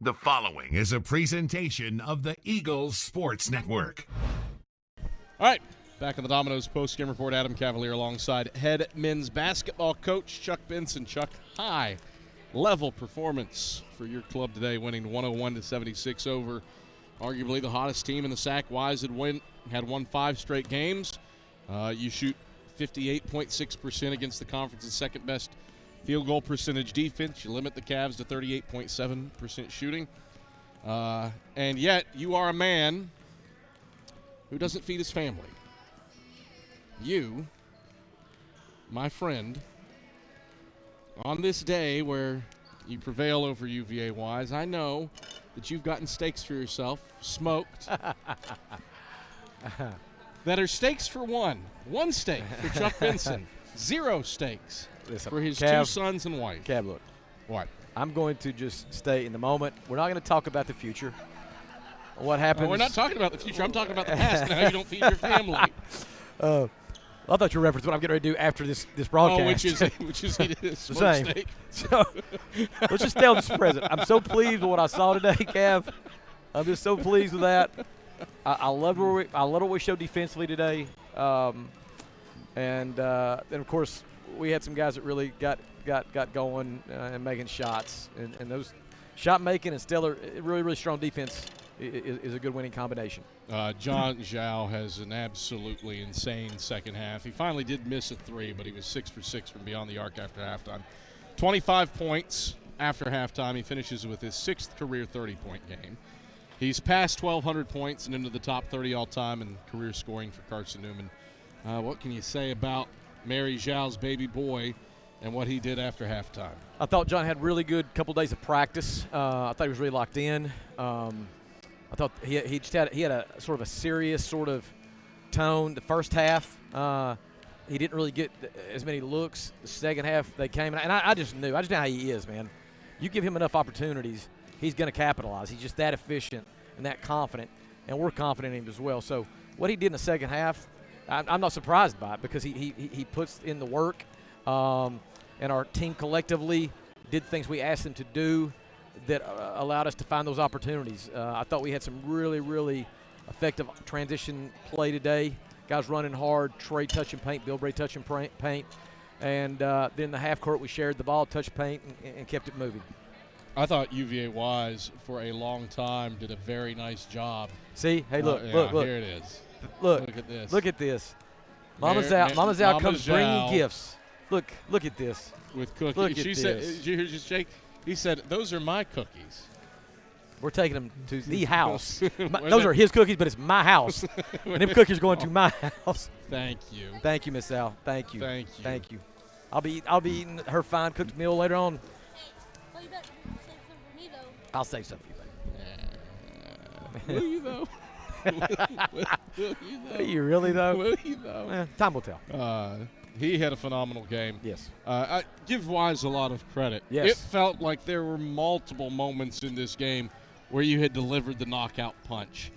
The following is a presentation of the Eagles Sports Network. All right, back on the Domino's post-game report, Adam Cavalier alongside head men's basketball coach Chuck Benson. Chuck, high-level performance for your club today, winning 101-76 over arguably the hottest team in the SAC-wise had won 5 straight games. You shoot 58.6% against the conference's second-best field goal percentage defense. You limit the Cavs to 38.7% shooting. And yet, you are a man who doesn't feed his family. You, my friend, on this day where you prevail over UVA-wise, I know that you've gotten steaks for yourself, smoked, that are steaks for one. One steak for Chuck Benson. 0 steaks for his 2 sons and wife. Cav, look. What? I'm going to just stay in the moment. We're not going to talk about the future. What happens? No, we're not talking about the future. I'm talking about the past and how you don't feed your family. I thought you were referencing what I'm getting ready to do after this broadcast. Oh, which is eat a smoked steak. So let's just stay on this present. I'm so pleased with what I saw today, Cav. I'm just so pleased with that. I love what we showed defensively today, and of course we had some guys that really got going and making shots, and those shot making and stellar, really strong defense is a good winning combination. John Zhao has an absolutely insane second half. He finally did miss a 3, but he was 6 for 6 from beyond the arc after halftime. 25 points after halftime. He finishes with his 6th career 30-point game. He's past 1,200 points and into the top 30 all-time in career scoring for Carson-Newman. What can you say about Mary Zhao's baby boy and what he did after halftime? I thought John had really good couple days of practice. I thought he was really locked in. I thought he had a sort of a serious sort of tone. The first half, he didn't really get as many looks. The second half, they came, and I just know how he is, man. You give him enough opportunities, he's going to capitalize. He's just that efficient and that confident, and we're confident in him as well. So what he did in the second half, I'm not surprised by it because he puts in the work, and our team collectively did things we asked them to do that allowed us to find those opportunities. I thought we had some really effective transition play today. Guys running hard, Trey touching paint, Bill Bray touching paint, and then the half court we shared the ball, touched paint, and kept it moving. I thought UVA-wise for a long time did a very nice job. See? Hey, look. Here it is. Look at this. Look at this. Mama's out comes bringing gifts. Look at this. With cookies. Look at she this. said, did you hear just Jake? He said, those are my cookies. We're taking them to the house. Those are his cookies, but it's my house. And them cookies are going to my house. Thank you. Thank you, Miss Al. Thank you. Thank you. Thank you. I'll be eating her fine cooked meal later on. Well, you better save some for me, though. I'll save some for you, Will you, though? Will you, though? Are you really, though? Will you, though? Time will tell. He had a phenomenal game. Yes. I give Wise a lot of credit. Yes. It felt like there were multiple moments in this game where you had delivered the knockout punch.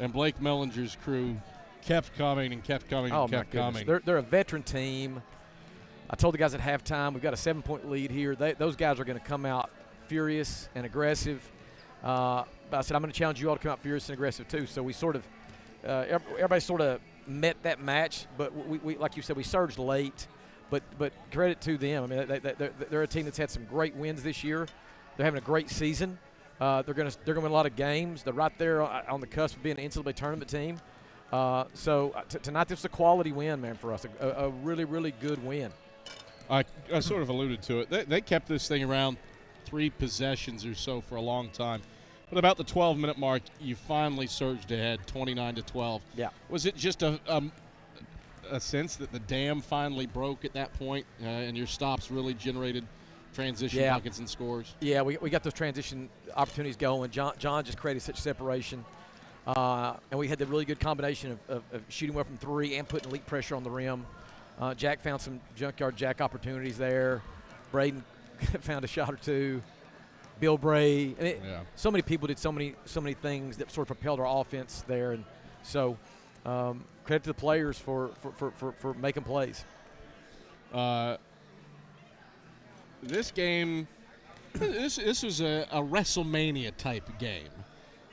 And Blake Mellinger's crew kept coming and kept coming and kept coming. They're a veteran team. I told the guys at halftime, we've got a 7-point lead here. Those guys are going to come out furious and aggressive. But I said, I'm going to challenge you all to come out furious and aggressive too. So we sort of everybody sort of met that match, but we like you said, we surged late. But credit to them. I mean, they're a team that's had some great wins this year. They're having a great season. They're going to win a lot of games. They're right there on the cusp of being an NCAA tournament team. So tonight, this is a quality win, man, for us. A really good win. I sort of alluded to it. They kept this thing around 3 possessions or so for a long time. But about the 12-minute mark, you finally surged ahead, 29-12. Yeah. Was it just a sense that the dam finally broke at that point, and your stops really generated transition buckets and scores? Yeah, we got those transition opportunities going. John just created such separation. And we had the really good combination of shooting well from 3 and putting elite pressure on the rim. Jack found some junkyard Jack opportunities there. Braden found a shot or 2. Bill Bray. So many people did so many things that sort of propelled our offense there. And so credit to the players for making plays. This game This was a WrestleMania type game.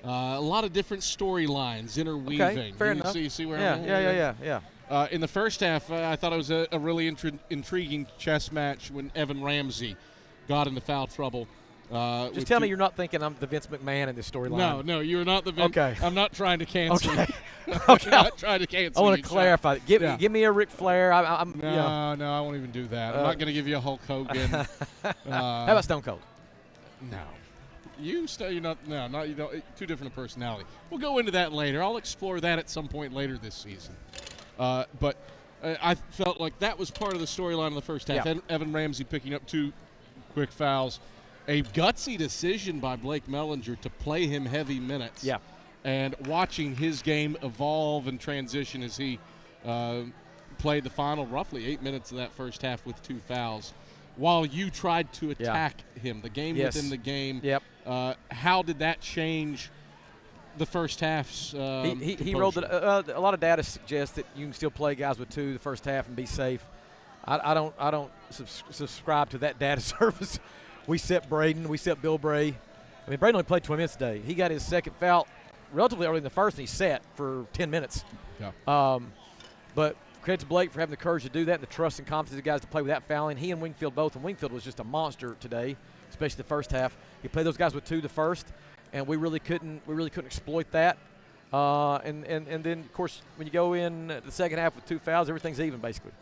A lot of different storylines interweaving. Okay, fair enough. You see where Yeah. in the first half, I thought it was a really intriguing chess match when Evan Ramsey got into foul trouble. Just tell me you're not thinking I'm the Vince McMahon in this storyline. No, you're not the Vince. Okay. I'm not trying to cancel Okay. you. Okay. I'm not trying to cancel I you. want to clarify. Give me a Ric Flair. No, I won't even do that. I'm not going to give you a Hulk Hogan. How about Stone Cold? No. You're not. No, not you. Don't. Too different a personality. We'll go into that later. I'll explore that at some point later this season. But I felt like that was part of the storyline in the first half. Yeah. Evan Ramsey picking up 2 quick fouls. A gutsy decision by Blake Mellinger to play him heavy minutes. Yeah. And watching his game evolve and transition as he played the final roughly 8 minutes of that first half with 2 fouls. While you tried to attack him, the game within the game. Yep. How did that change the first half's he rolled it. A lot of data suggests that you can still play guys with 2 the first half and be safe. I don't subscribe to that data service. We set Braden. We set Bill Bray. I mean, Braden only played 20 minutes today. He got his second foul relatively early in the first, and he sat for 10 minutes. Yeah. But credit to Blake for having the courage to do that and the trust and confidence of the guys to play without fouling. He and Wingfield both, and Wingfield was just a monster today, especially the first half. He played those guys with 2 the first, and we really couldn't exploit that. And then, of course, when you go in the second half with 2 fouls, everything's even basically.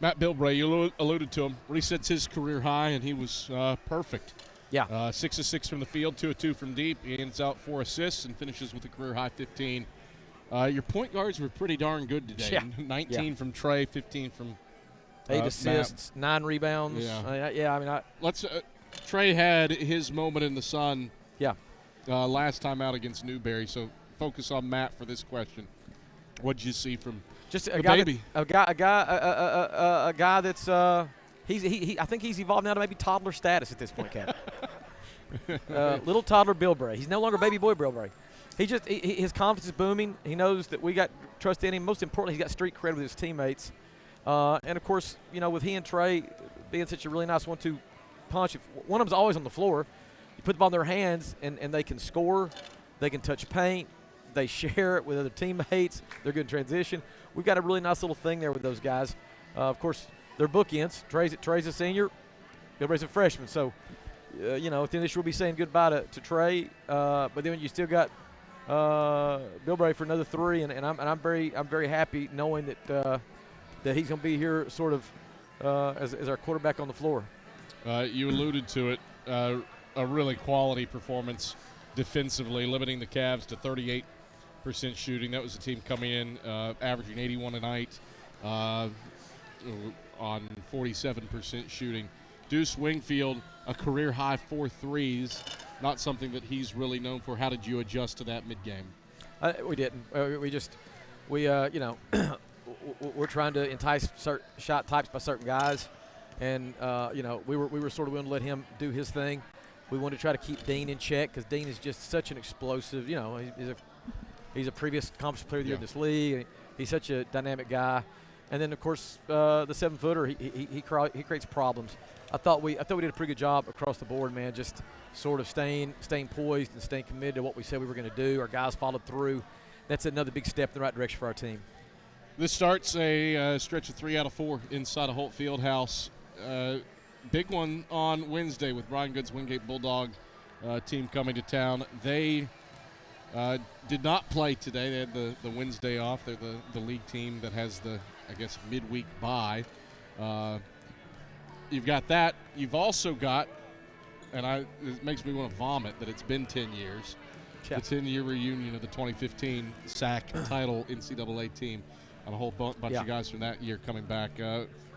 Matt Bilbray, you alluded to him. Resets his career high, and he was perfect. Yeah. 6 of 6 from the field, 2 of 2 from deep. He ends out 4 assists and finishes with a career high 15. Your point guards were pretty darn good today. Yeah. 19 from Trey, 15 from 8 assists, Matt. 9 rebounds. Yeah. Trey had his moment in the sun. Yeah. Last time out against Newberry. So focus on Matt for this question. What did you see from just the a guy baby? A guy that's I think he's evolved now to maybe toddler status at this point, Cap. Little toddler Bill Bray. He's no longer baby boy Bill Bray. His confidence is booming. He knows that we got trust in him. Most importantly, he's got street cred with his teammates. And of course, with he and Trey being such a really nice 1-2 punch, if one of them's always on the floor, you put the ball in their hands and they can score, they can touch paint, they share it with other teammates, they're good in transition. We've got a really nice little thing there with those guys. Of course, they're bookends. Trey's a senior, Bill Bray's a freshman. So, at the end of this year, we'll be saying goodbye to Trey. But then you still got Bill Bray for another 3, and I'm very happy knowing that he's going to be here sort of as our quarterback on the floor. You alluded to it, a really quality performance defensively, limiting the Cavs to 38% shooting. That was the team coming in averaging 81 a night on 47% shooting. Deuce Wingfield, a career high 4 threes, not something that he's really known for. How did you adjust to that mid-game? We didn't. We're trying to entice certain shot types by certain guys, and we were sort of willing to let him do his thing. We wanted to try to keep Dean in check because Dean is just such an explosive. He's a previous conference player of the year in this league. He's such a dynamic guy, and then of course the 7-footer he creates problems. I thought we did a pretty good job across the board, man. Just sort of staying poised and staying committed to what we said we were going to do. Our guys followed through. That's another big step in the right direction for our team. This starts a stretch of 3 out of 4 inside of Holt Fieldhouse. Big one on Wednesday with Brian Good's Wingate Bulldog team coming to town. They did not play today. They had the Wednesday off. They're the league team that has the, midweek bye. You've got that. You've also got, and it makes me want to vomit that it's been 10 years. Yeah. The 10-year reunion of the 2015 SAC title NCAA team. And a whole bunch of guys from that year coming back.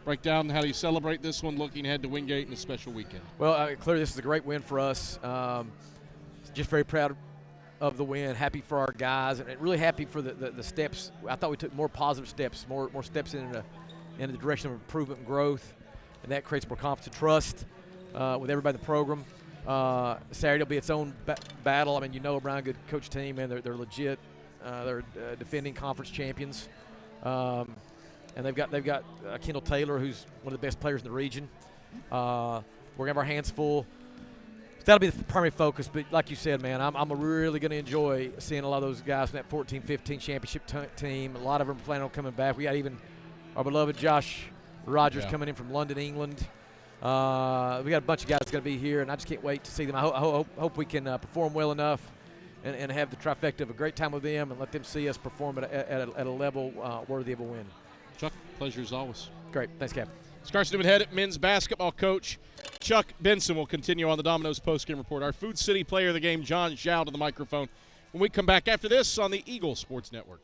Break down how do you celebrate this one, looking ahead to Wingate and a special weekend. Well, clearly this is a great win for us. Just very proud of the win, happy for our guys, and really happy for the steps. I thought we took more positive steps, more steps in the direction of improvement and growth, and that creates more confidence and trust with everybody in the program. Saturday will be its own battle. I mean, a Brian Good coach team, and they're legit. They're defending conference champions. And they've got Kendall Taylor, who's one of the best players in the region. We're going to have our hands full that'll be the primary focus. But like you said, man, I'm really going to enjoy seeing a lot of those guys from that 14-15 championship team. A lot of them plan on coming back. We got even our beloved Josh Rogers coming in from London, England. We got a bunch of guys that's going to be here, and I just can't wait to see them. I hope we can perform well enough and have the trifecta of a great time with them and let them see us perform at a level worthy of a win. Chuck, pleasure as always. Great. Thanks, Kevin. It's Carson-Newman head men's basketball coach Chuck Benson will continue on the Domino's postgame report. Our Food City player of the game, John Zhao, to the microphone when we come back after this on the Eagle Sports Network.